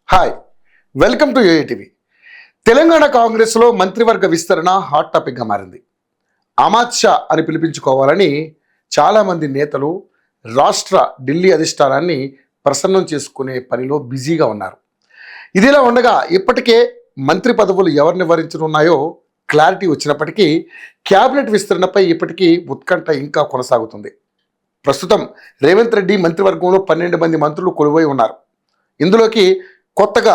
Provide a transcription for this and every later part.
Hi, welcome to AITV. Telangana కాంగ్రెస్లో మంత్రివర్గ విస్తరణ హాట్ టాపిక్గా మారింది. అమిత్ షా అని పిలిపించుకోవాలని చాలామంది నేతలు రాష్ట్ర ఢిల్లీ అధిష్టానాన్ని ప్రసన్నం చేసుకునే పనిలో బిజీగా ఉన్నారు. ఇదిలా ఉండగా ఇప్పటికే మంత్రి పదవులు ఎవరిని వరించనున్నాయో క్లారిటీ వచ్చినప్పటికీ క్యాబినెట్ విస్తరణపై ఇప్పటికీ ఉత్కంఠ ఇంకా కొనసాగుతుంది. ప్రస్తుతం రేవంత్ రెడ్డి మంత్రివర్గంలో 12 మంది మంత్రులు కొలువై ఉన్నారు. ఇందులోకి కొత్తగా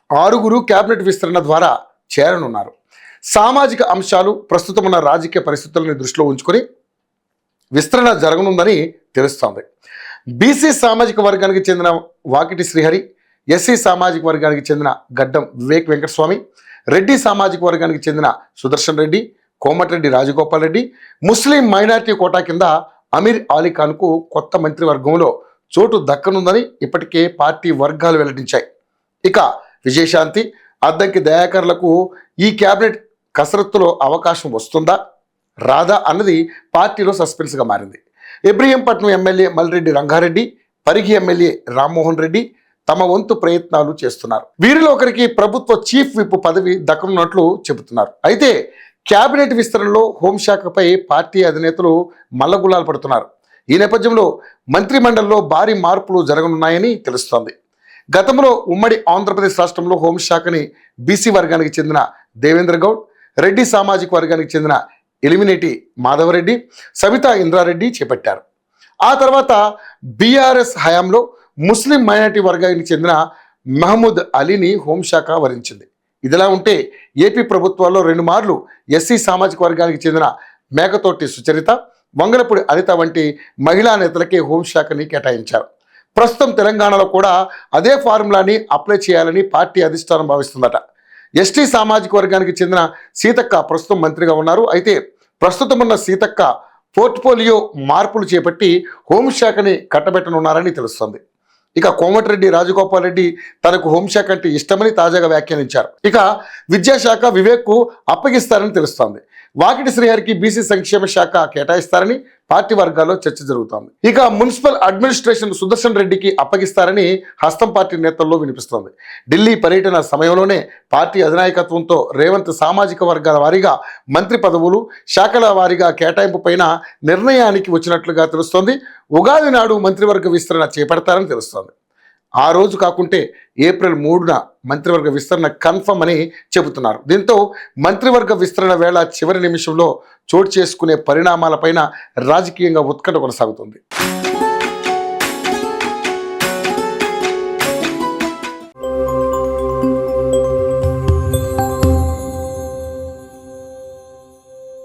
6 క్యాబినెట్ విస్తరణ ద్వారా చేరనున్నారు. సామాజిక అంశాలు, ప్రస్తుతం ఉన్న రాజకీయ పరిస్థితులను దృష్టిలో ఉంచుకొని విస్తరణ జరగనుందని తెలుస్తోంది. బీసీ సామాజిక వర్గానికి చెందిన వాకిటి శ్రీహరి, ఎస్సీ సామాజిక వర్గానికి చెందిన గడ్డం వివేక్ వెంకటస్వామి, రెడ్డి సామాజిక వర్గానికి చెందిన సుదర్శన్ రెడ్డి, కోమటిరెడ్డి రాజగోపాల్ రెడ్డి, ముస్లిం మైనారిటీ కోటా కింద అమీర్ అలీఖాన్కు కొత్త మంత్రివర్గంలో చోటు దక్కనుందని ఇప్పటికే పార్టీ వర్గాలు వెల్లడించాయి. ఇక విజయశాంతి, అద్దంకి దయాకర్లకు ఈ క్యాబినెట్ కసరత్తులో అవకాశం వస్తుందా రాదా అన్నది పార్టీలో సస్పెన్స్గా మారింది. ఇబ్రహీంపట్నం ఎమ్మెల్యే మల్రెడ్డి రంగారెడ్డి, పరిగి ఎమ్మెల్యే రామ్మోహన్ రెడ్డి తమ వంతు ప్రయత్నాలు చేస్తున్నారు. వీరిలో ఒకరికి ప్రభుత్వ చీఫ్ విప్ పదవి దక్కనున్నట్లు చెబుతున్నారు. అయితే క్యాబినెట్ విస్తరణలో హోంశాఖపై పార్టీ అధినేతలు మల్లగుల్లాలు పడుతున్నారు. ఈ నేపథ్యంలో మంత్రిమండలిలో భారీ మార్పులు జరగనున్నాయని తెలుస్తోంది. గతంలో ఉమ్మడి ఆంధ్రప్రదేశ్ రాష్ట్రంలో హోంశాఖని బీసీ వర్గానికి చెందిన దేవేంద్ర గౌడ్, రెడ్డి సామాజిక వర్గానికి చెందిన ఎలిమినేటి మాధవరెడ్డి, సవితా ఇంద్రారెడ్డి చేపట్టారు. ఆ తర్వాత బీఆర్ఎస్ హయాంలో ముస్లిం మైనారిటీ వర్గానికి చెందిన మహమూద్ అలీని హోంశాఖ వరించింది. ఇదిలా ఉంటే ఏపీ ప్రభుత్వాల్లో 2 మార్లు ఎస్సీ సామాజిక వర్గానికి చెందిన మేకతోటి సుచరిత, వంగలపూడి అనిత వంటి మహిళా నేతలకే హోంశాఖని కేటాయించారు. ప్రస్తుతం తెలంగాణలో కూడా అదే ఫార్ములాని అప్లై చేయాలని పార్టీ అధిష్టానం భావిస్తుందట. ఎస్టీ సామాజిక వర్గానికి చెందిన సీతక్క ప్రస్తుతం మంత్రిగా ఉన్నారు. అయితే ప్రస్తుతం ఉన్న సీతక్క పోర్ట్ఫోలియో మార్పులు చేపట్టి హోంశాఖని కట్టబెట్టనున్నారని తెలుస్తోంది. ఇక కోమటిరెడ్డి రాజగోపాల్ రెడ్డి తనకు హోంశాఖ అంటే ఇష్టమని తాజాగా వ్యాఖ్యానించారు. ఇక విద్యాశాఖ వివేక్కు అప్పగిస్తారని తెలుస్తోంది. వాకిటి శ్రీహరికి బీసీ సంక్షేమ శాఖ కేటాయిస్తారని పార్టీ వర్గాల్లో చర్చ జరుగుతోంది. ఇక మున్సిపల్ అడ్మినిస్ట్రేషన్ సుదర్శన్ రెడ్డికి అప్పగిస్తారని హస్తం పార్టీ నేతల్లో వినిపిస్తోంది. ఢిల్లీ పర్యటన సమయంలోనే పార్టీ అధినాయకత్వంతో రేవంత్ సామాజిక వర్గాల వారీగా మంత్రి పదవులు, శాఖల వారీగా కేటాయింపు పైన నిర్ణయానికి వచ్చినట్లుగా తెలుస్తోంది. ఉగాది నాడు మంత్రివర్గ విస్తరణ చేపడతారని తెలుస్తోంది. ఆ రోజు కాకుంటే ఏప్రిల్ 3న మంత్రివర్గ విస్తరణ కన్ఫర్మ్ అని చెబుతున్నారు. దీంతో మంత్రివర్గ విస్తరణ వేళ చివరి నిమిషంలో చోటు చేసుకునే పరిణామాలపైన రాజకీయంగా ఉత్కంఠ కొనసాగుతుంది.